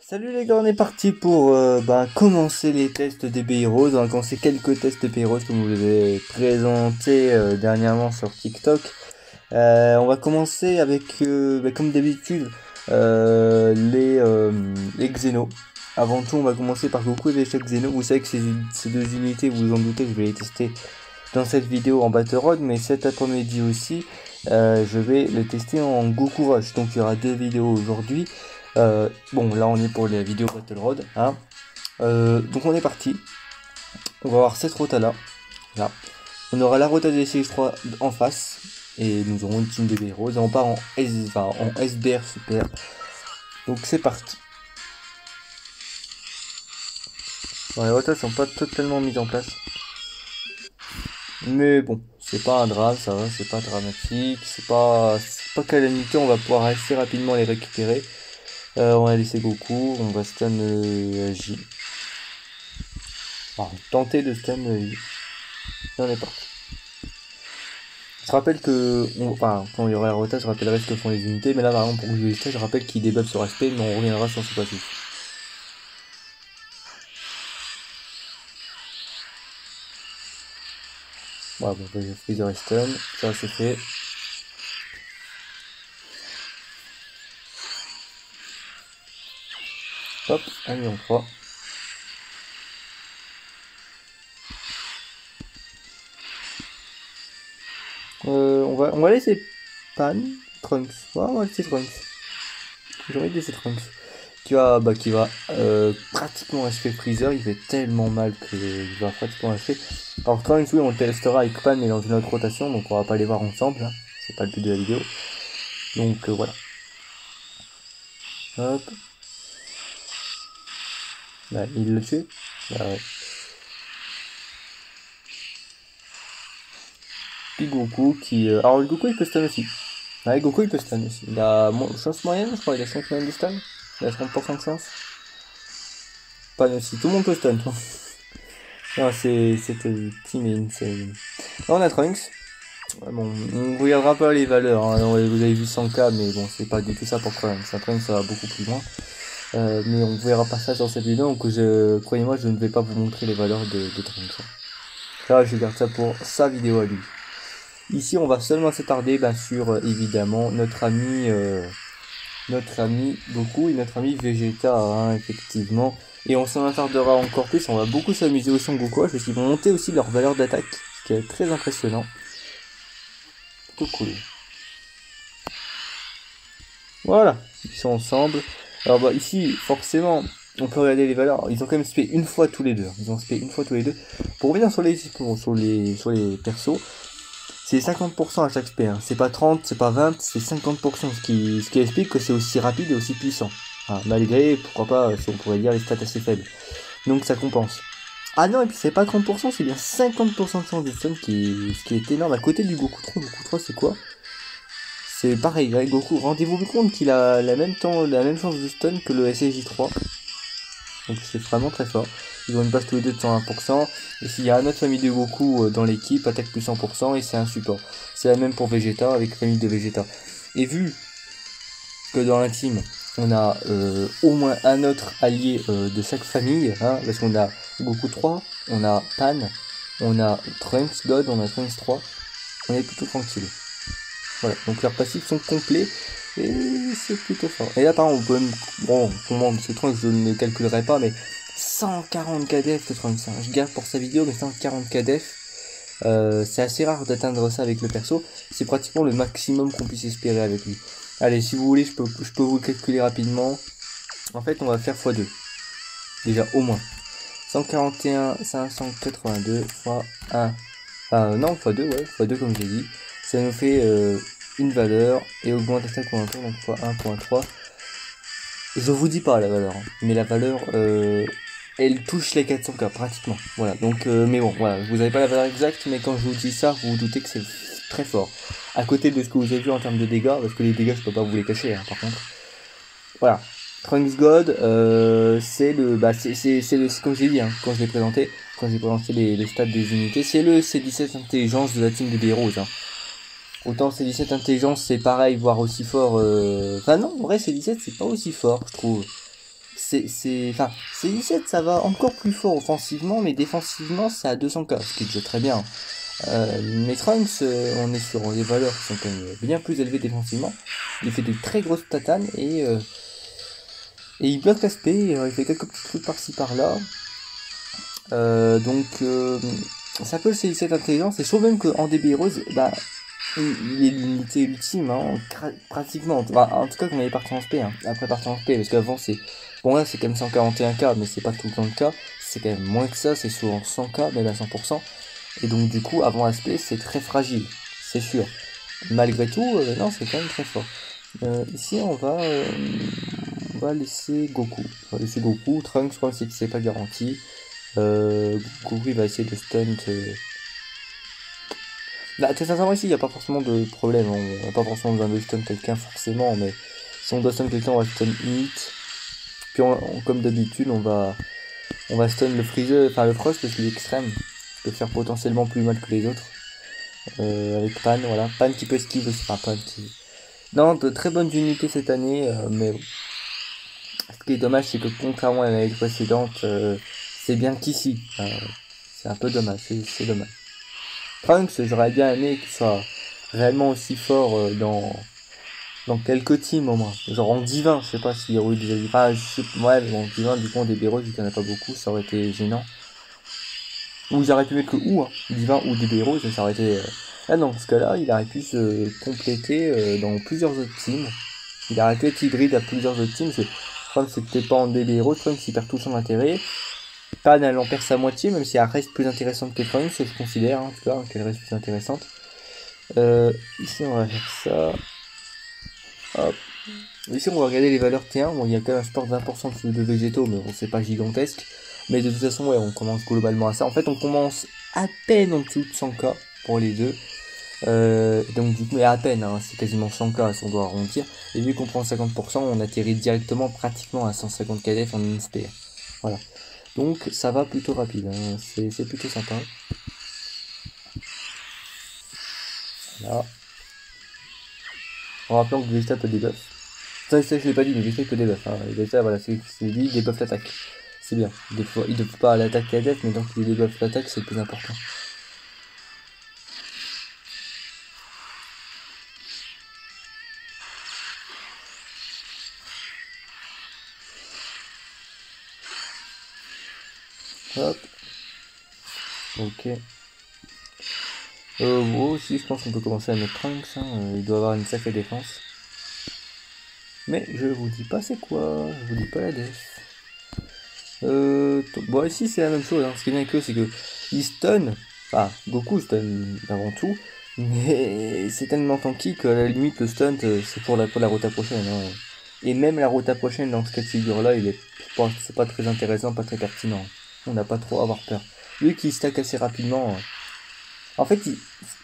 Salut les gars, on est parti pour commencer les tests des B-Heroes. On va commencer quelques tests de B-Heroes comme vous l'avez présenté dernièrement sur TikTok. On va commencer avec, comme d'habitude, les Xeno. Avant tout, on va commencer par Goku et Vegeta Xeno. Vous savez que ces deux unités, vous vous en doutez, je vais les tester dans cette vidéo en Battle Road, mais cet après-midi aussi, je vais le tester en Goku Rush. Donc il y aura deux vidéos aujourd'hui. Bon, là on est pour les vidéos Battle Road, hein. Donc on est parti. On va avoir cette rota là. Là. On aura la rota des CX3 en face. Et nous aurons une team de B-Heroes. Et on part en SBR super. Donc c'est parti. Bon, les rotas sont pas totalement mises en place. Mais bon, c'est pas un drame, ça va, c'est pas dramatique. C'est pas calamiteux, on va pouvoir assez rapidement les récupérer. On va laisser Goku, on va stun J. Alors, tenter de stun J. Et on est parti. Je rappelle que, quand il y aura la rota, je rappellerai ce que font les unités, mais là, par exemple, pour Vegeta, je rappelle qu'il débuff sur aspect, mais on reviendra sur ce passif. Voilà, bon, Freezer et stun, ça c'est fait. Hop, 1 million 3. On va laisser Pan, Trunks. Ouais, on va laisser Trunks. J'ai envie de laisser Trunks. Qui va pratiquement achever Freezer. Il fait tellement mal qu'il va pratiquement achever. Alors Trunks, oui, on le testera avec Pan, mais dans une autre rotation. Donc on va pas les voir ensemble. Hein. C'est pas le but de la vidéo. Donc voilà. Hop. Là, il l'a tué. Bah ouais. Puis Goku qui... Alors le Goku il peut stun aussi. Ouais, Goku il peut stun aussi. Il a chance moyenne, je crois, il a 5 moyennes de stun. Il a 30% de chance. Pas aussi, tout le monde peut stun. Non, c'est team insane. Là on a Trunks. Bon, on regardera pas les valeurs, hein. Vous avez vu 100k, mais bon, c'est pas du tout ça pour Trunks. Trunks ça va beaucoup plus loin. Mais on verra pas ça dans cette vidéo, donc croyez-moi, je ne vais pas vous montrer les valeurs de Trunks. Là, je garde ça pour sa vidéo à lui. Ici, on va seulement s'attarder sur évidemment notre ami Goku et notre ami Vegeta, hein, effectivement. Et on s'en attardera encore plus. On va beaucoup s'amuser aussi en Goku, parce qu'ils vont monter aussi leur valeur d'attaque, ce qui est très impressionnant. Tout cool. Voilà, ils sont ensemble. Alors ici, forcément, on peut regarder les valeurs. Ils ont quand même spé une fois tous les deux. Pour revenir sur les persos. C'est 50% à chaque spé, hein. C'est pas 30, c'est pas 20, c'est 50%, ce qui explique que c'est aussi rapide et aussi puissant. Hein, malgré, pourquoi pas, si on pourrait dire les stats assez faibles. Donc ça compense. Ah non, et puis c'est pas 30%, c'est bien 50% de chance de stun, ce qui est énorme. À côté du Goku 3, c'est quoi? C'est pareil, avec Goku, rendez-vous compte qu'il a la même chance de stun que le SSJ3. Donc c'est vraiment très fort. Ils ont une base tous les deux de 101%. Et s'il y a un autre famille de Goku dans l'équipe, attaque plus 100% et c'est un support. C'est la même pour Vegeta avec famille de Vegeta. Et vu que dans la team, on a au moins un autre allié de chaque famille, hein, parce qu'on a Goku 3, on a Pan, on a Trunks God, on a Trunks 3, on est plutôt tranquille. Voilà, donc leurs passifs sont complets. Et c'est plutôt fort. Et là, par exemple, ce Trunks, je ne calculerai pas, mais 140 KDF de Trunks. Hein. Je garde pour sa vidéo, mais 140 KDF, c'est assez rare d'atteindre ça avec le perso. C'est pratiquement le maximum qu'on puisse espérer avec lui. Allez, si vous voulez, je peux vous le calculer rapidement. En fait, on va faire x2. Déjà, au moins. 141, 582 x 1. Non, x2, ouais, x2 comme j'ai dit. Ça nous fait... une valeur et augmente attaque pour un tour, donc x1.3. Je vous dis pas la valeur, hein, mais la valeur elle touche les 400k pratiquement. Voilà, donc mais bon, voilà, vous avez pas la valeur exacte, mais quand je vous dis ça, vous vous doutez que c'est très fort. À côté de ce que vous avez vu en termes de dégâts, parce que les dégâts je peux pas vous les cacher, hein, par contre. Voilà, Trunks God, c'est comme j'ai dit, hein, quand j'ai présenté les stats des unités, c'est le C17 intelligence de la team de B-Heroes. Hein. Autant C17 intelligence c'est pareil, voire aussi fort. Enfin non, en vrai C17 c'est pas aussi fort, je trouve. Enfin, C17 ça va encore plus fort offensivement, mais défensivement c'est à 200k, ce qui est déjà très bien. Mais Trunks, on est sur des valeurs qui sont quand même bien plus élevées défensivement. Il fait de très grosses tatanes et il bloque l'aspect, il fait quelques petits trucs par-ci par-là. Donc ça peut le C17 intelligent, c'est sûr même qu'en DB Heroes, bah, il est l'unité ultime, hein, pratiquement. En tout cas, quand on est parti en SP, hein. Après parti en SP, parce qu'avant c'est. Bon, là c'est quand même 141k, mais c'est pas tout le temps le cas. C'est quand même moins que ça, c'est souvent 100k, même à 100%. Et donc, du coup, avant SP, c'est très fragile, c'est sûr. Malgré tout, non, c'est quand même très fort. Ici, on va laisser Goku. On va laisser Goku. Trunks, je crois que c'est pas garanti. Goku, il va essayer de stunt. Bah, très sincèrement, ici, il n'y a pas forcément de problème. On n'a pas forcément besoin de stun quelqu'un, forcément. Mais si on doit stun quelqu'un, on va stun Hit. Puis, comme d'habitude, on va stun le Freezer, enfin le Frost, parce qu'il est extrême. Il peut faire potentiellement plus mal que les autres. Avec Pan, voilà. Pan qui peut esquiver aussi. Enfin, Pan qui. Non, de très bonnes unités cette année, mais bon. Ce qui est dommage, c'est que contrairement à l'année précédente, c'est bien qu'ici. C'est un peu dommage, c'est dommage. Trunks, j'aurais bien aimé qu'il soit réellement aussi fort dans quelques teams au moins. Genre en divin, je sais pas s'il y aurait eu des... Enfin, ouais, mais bon, divin, du coup, en DB-Heroes, vu qu'il n'y en a pas beaucoup, ça aurait été gênant. Ou ils auraient pu mettre que ou, hein, divin ou DB-Heroes, ça aurait été... Là, dans ce cas-là, il aurait pu se compléter dans plusieurs autres teams. Il aurait pu être hybride à plusieurs autres teams. Trunks, c'était pas en DB-Heroes, Trunks, il perd tout son intérêt. Pan, elle en perd sa moitié, même si elle reste plus intéressante que Trunks, je considère, en tout cas, qu'elle reste plus intéressante. Ici, on va faire ça. Hop. Ici, on va regarder les valeurs T1. Bon, il y a quand même un support de 20% de végétaux, mais bon, c'est pas gigantesque. Mais de toute façon, ouais, on commence globalement à ça. En fait, on commence à peine en dessous de 100k pour les deux. Donc, du coup, mais à peine, hein, c'est quasiment 100k si on doit arrondir. Et vu qu'on prend 50%, on atterrit directement pratiquement à 150 KDF en une SPR. Voilà. Donc, ça va plutôt rapide. Hein. C'est plutôt sympa. Voilà. En rappelant que Vegeta peut debuff. Ça, je l'ai pas dit, mais Vegeta peut debuff. Hein. Vegeta, voilà, c'est dit, debuff l'attaque. C'est bien. Des fois, il ne debuff pas l'attaque et la def, mais donc il debuff l'attaque, c'est le plus important. Hop. Ok. Moi aussi, je pense qu'on peut commencer à mettre Trunks. Hein. Il doit avoir une sacrée défense. Mais je vous dis pas c'est quoi. Je vous dis pas la def. Bon, ici c'est la même chose. Hein. Ce qui est bien avec eux, c'est que ils stun. Enfin, Goku stun avant tout. Mais c'est tellement tanky qu'à la limite, le stunt, c'est pour la rota prochaine. Hein. Et même la rota prochaine, dans ce cas de figure-là, c'est pas très intéressant, pas très pertinent. On n'a pas trop à avoir peur. Lui qui stack assez rapidement. En fait,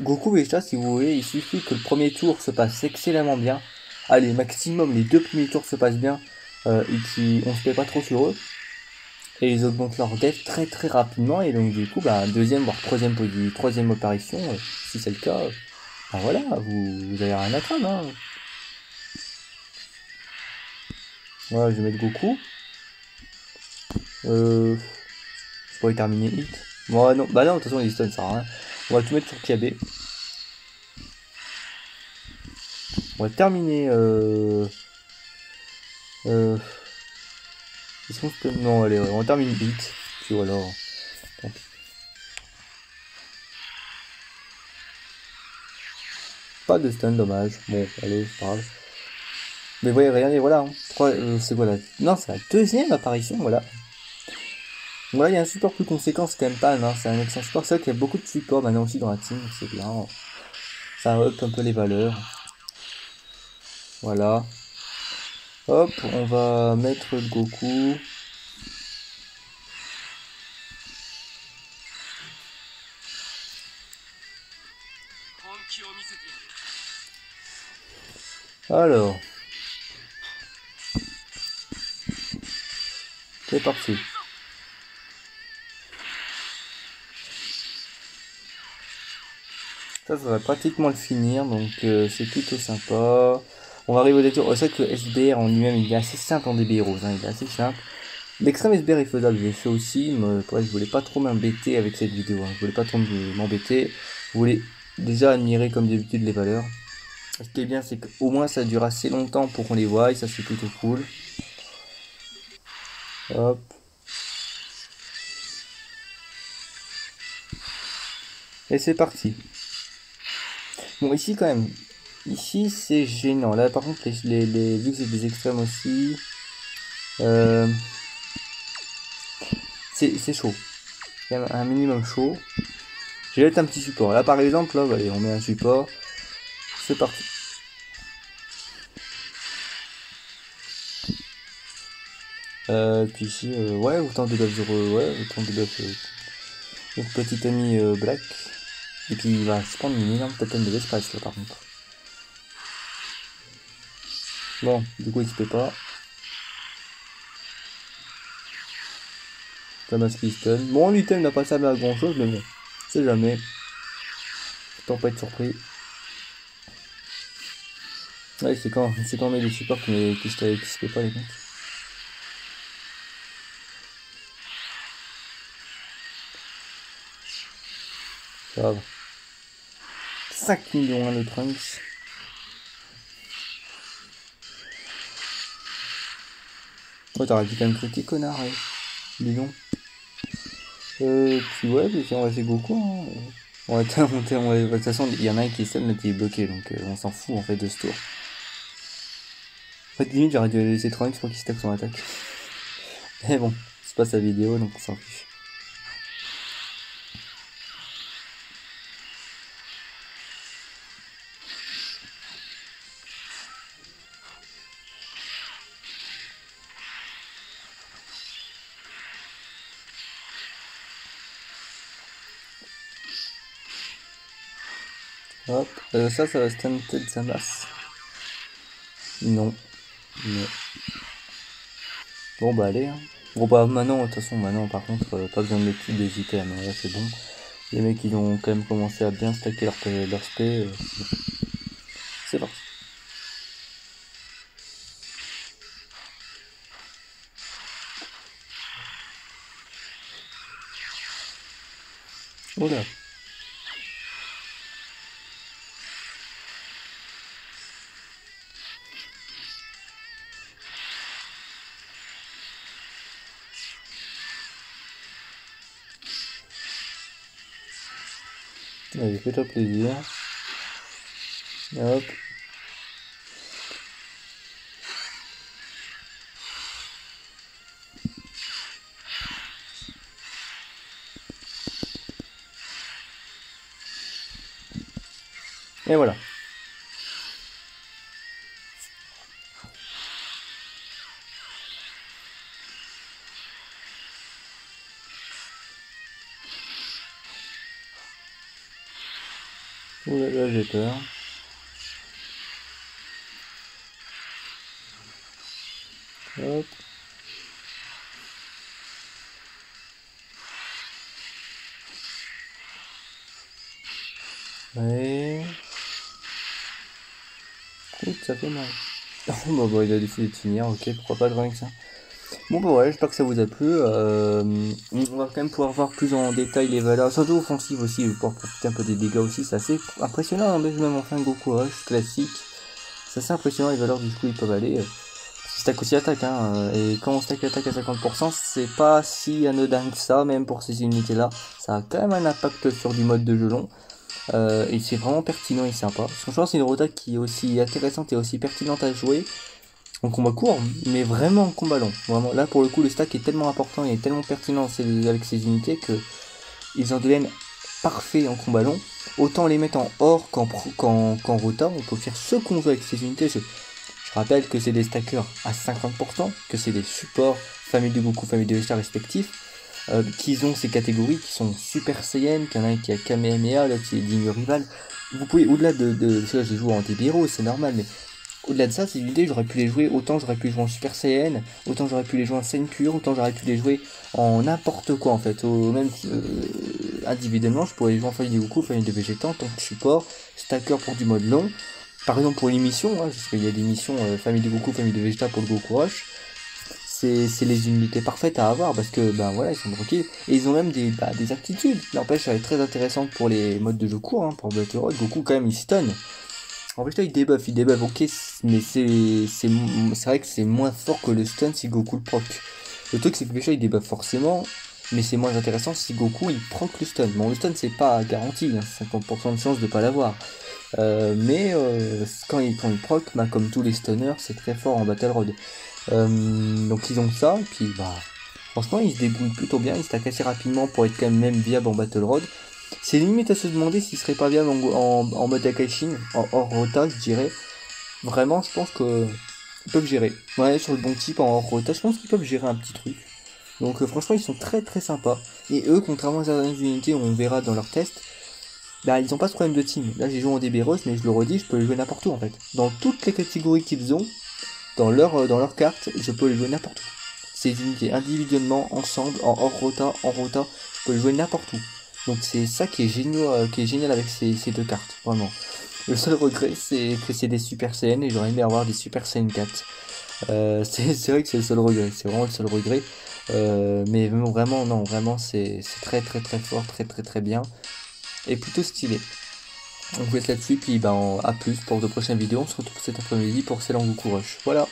Goku Vegeta, si vous voulez, il suffit que le premier tour se passe excellemment bien. Allez, maximum, les 2 premiers tours se passent bien. Et on se fait pas trop sur eux. Et ils augmentent leur def très très rapidement. Et donc, du coup, bah, deuxième voire troisième apparition, si c'est le cas, bah voilà, vous avez rien à craindre. Hein. Voilà, je vais mettre Goku. Je pourrais terminer hit. Bon, non, bah non, de toute façon, il stun, ça sert à rien. On va tout mettre sur Kiabe. On va terminer. Est-ce qu'on peut... Non, allez, on termine hit. Puis voilà. Pas de stun, dommage. Bon, allez, c'est pas grave. Mais voyez, regardez, voilà. Hein. C'est quoi là? Non, c'est la deuxième apparition, voilà. Voilà, il y a un support plus conséquent, c'est quand même pas, hein. C'est un excellent support. C'est vrai qu'il y a beaucoup de supports maintenant aussi dans la team, c'est bien. Ça up un peu les valeurs. Voilà. Hop, on va mettre Goku. Alors. C'est parti. Ça va pratiquement le finir, donc c'est plutôt sympa. On va arriver au détour. C'est vrai que le SBR en lui-même, il est assez simple en DB Heroes, hein, il est assez simple. L'extrême SBR est faisable, je l'ai fait aussi, mais je voulais pas trop m'embêter avec cette vidéo, hein. Je voulais pas trop m'embêter. Je voulais déjà admirer comme d'habitude les valeurs. Ce qui est bien, c'est qu'au moins ça dure assez longtemps pour qu'on les voie, et ça c'est plutôt cool. Hop. Et c'est parti. Bon, ici quand même, ici c'est gênant. Là par contre, vu que c'est des extrêmes aussi, c'est chaud. C'est quand même un minimum chaud. Je vais mettre un petit support. Là par exemple, là, allez, on met un support. C'est parti. Puis ici, ouais, autant de buff 0, ouais, autant de buff. Notre petit ami Black. Et puis il va se prendre une énorme totem de l'espace là par contre. Bon, du coup il se fait pas. Thomas qui stun. Bon, l'item n'a pas servi à grand chose, mais bon, c'est jamais. Autant pas être surpris. Ouais, c'est quand on met des supports qui se fait pas les mecs. Ça va. 5 millions hein, le Trunks. Oh, t'aurais dû quand même truquer, connard, ouais. Dis donc. Puis ouais, puis on va faire Goku. Hein. On va monter, de toute façon, il y en a un qui est seul, mais qui est bloqué, donc on s'en fout en fait de ce tour. En fait, limite, j'aurais dû laisser Trunks pour qu'il stack son attaque. Mais bon, c'est pas sa vidéo, donc on s'en fiche. Hop, ça va stunted sa masse. Non. Non. Bon bah allez. Hein. Bon bah maintenant, de toute façon, maintenant par contre, pas besoin de mettre des items, hein, là c'est bon. Les mecs ils ont quand même commencé à bien stacker leur spé. C'est parti. Oula. Allez, fais-toi plaisir. Hop. Et voilà. Oula, là j'ai peur. Hop. Ouais. Ouh, ça fait mal. Bon, bah, il a décidé de finir, ok, pourquoi pas le avec ça. Bon bah ouais, j'espère que ça vous a plu. On va quand même pouvoir voir plus en détail les valeurs, surtout offensives aussi, pour profiter un peu des dégâts aussi. C'est assez impressionnant, hein, même en fin Goku Rush classique. C'est assez impressionnant les valeurs du coup ils peuvent aller. Stack aussi attaque, hein, et quand on stack attaque à 50%, c'est pas si anodin que ça, même pour ces unités là. Ça a quand même un impact sur du mode de jeu long. Et c'est vraiment pertinent et sympa. Franchement, c'est une rota qui est aussi intéressante et aussi pertinente à jouer en combat court, mais vraiment en combat long. Vraiment, là pour le coup, le stack est tellement important et tellement pertinent avec ces unités que ils en deviennent parfaits en combat long. Autant les mettre en or qu'en rota, on peut faire ce qu'on veut avec ces unités. Je rappelle que c'est des stackers à 50%, que c'est des supports famille de Goku, famille de Vegeta respectifs. Qu'ils ont ces catégories qui sont Super Saiyan, qu'il y en a un qui a Kamehameha, l'autre qui est digne rival. Vous pouvez, au-delà de ça, j'ai joué en TB c'est normal, mais au-delà de ça, ces unités, j'aurais pu les jouer, autant j'aurais pu les jouer en Super Saiyan, autant j'aurais pu les jouer en Senkur, autant j'aurais pu les jouer en n'importe quoi en fait. Même individuellement, je pourrais les jouer en famille de Goku, famille de Vegeta, en tant que support, stacker pour du mode long. par exemple pour les missions, hein, parce qu'il y a des missions famille de Goku, famille de Vegeta pour le Goku Rush, c'est les unités parfaites à avoir parce que ben voilà, ils sont tranquilles et ils ont même des aptitudes. N'empêche, elle est très intéressante pour les modes de jeu courts, hein, pour Battle Road. Goku quand même il stun. En fait, là, il debuff, ok, mais c'est vrai que c'est moins fort que le stun si Goku le proc. Le truc, c'est que Vegeta il debuff forcément, mais c'est moins intéressant si Goku il proc le stun. Bon, le stun c'est pas garanti, hein, 50% de chance de pas l'avoir. Quand il proc, bah, comme tous les stunners, c'est très fort en Battle Road. Donc ils ont ça, et puis bah, franchement, ils se débrouillent plutôt bien, ils se taquent assez rapidement pour être quand même viable en Battle Road. C'est limite à se demander s'il serait pas viable en mode Akaishin, en hors rota, je dirais. Vraiment, je pense que ils peuvent gérer. Ouais, sur le bon type en hors rota, je pense qu'ils peuvent gérer un petit truc. Donc franchement, ils sont très très sympas. Et eux, contrairement à certaines unités, on verra dans leur test, bah ils ont pas ce problème de team. Là, j'ai joué en DB Rose, mais je le redis, je peux les jouer n'importe où en fait. Dans toutes les catégories qu'ils ont, dans leur carte, je peux les jouer n'importe où. Ces unités individuellement, ensemble, en hors rota, en rota, je peux les jouer n'importe où. Donc c'est ça qui est génial avec ces deux cartes, vraiment. Le seul regret, c'est que c'est des Super Saiyan et j'aurais aimé avoir des Super Saiyan 4. C'est vrai que c'est le seul regret, c'est vraiment le seul regret. Mais vraiment, non, vraiment, c'est très très très fort, très très très bien. Et plutôt stylé. On vous laisse là-dessus, puis ben, à plus pour de prochaines vidéos. On se retrouve cet après-midi pour Cell Goku Rush. Voilà.